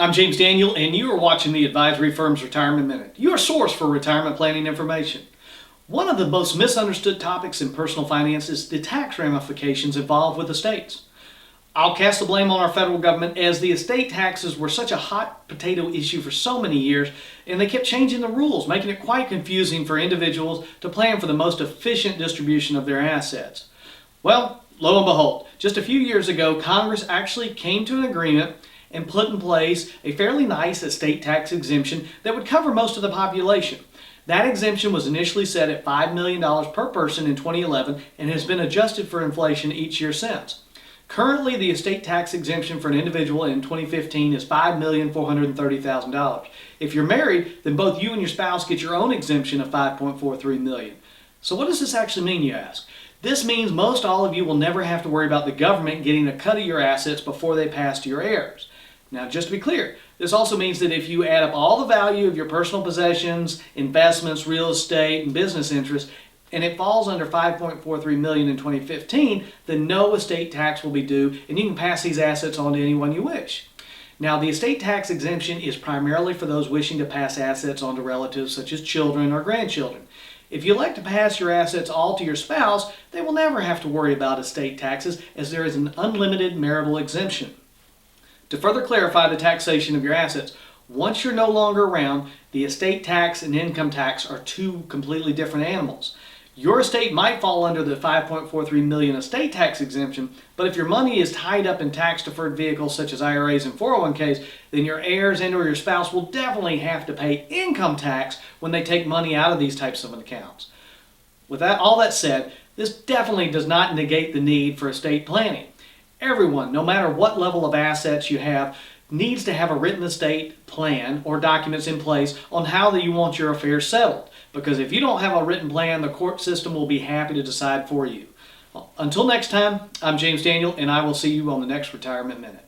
I'm James Daniel, and you are watching the Advisory Firm's Retirement Minute, your source for retirement planning information. One of the most misunderstood topics in personal finance is the tax ramifications involved with estates. I'll cast the blame on our federal government, as the estate taxes were such a hot potato issue for so many years, and they kept changing the rules, making it quite confusing for individuals to plan for the most efficient distribution of their assets. Well, lo and behold, just a few years ago, Congress actually came to an agreement and put in place a fairly nice estate tax exemption that would cover most of the population. That exemption was initially set at $5 million per person in 2011 and has been adjusted for inflation each year since. Currently, the estate tax exemption for an individual in 2015 is $5,430,000. If you're married, then both you and your spouse get your own exemption of $5.43 million. So what does this actually mean, you ask? This means most all of you will never have to worry about the government getting a cut of your assets before they pass to your heirs. Now, just to be clear, this also means that if you add up all the value of your personal possessions, investments, real estate, and business interests, and it falls under $5.43 million in 2015, then no estate tax will be due, and you can pass these assets on to anyone you wish. Now, the estate tax exemption is primarily for those wishing to pass assets on to relatives such as children or grandchildren. If you elect to pass your assets all to your spouse, they will never have to worry about estate taxes, as there is an unlimited marital exemption. To further clarify the taxation of your assets, once you're no longer around, the estate tax and income tax are two completely different animals. Your estate might fall under the $5.43 million estate tax exemption, but if your money is tied up in tax-deferred vehicles such as IRAs and 401ks, then your heirs and or your spouse will definitely have to pay income tax when they take money out of these types of accounts. With all that said, this definitely does not negate the need for estate planning. Everyone, no matter what level of assets you have, needs to have a written estate plan or documents in place on how you want your affairs settled. Because if you don't have a written plan, the court system will be happy to decide for you. Until next time, I'm James Daniel, and I will see you on the next Retirement Minute.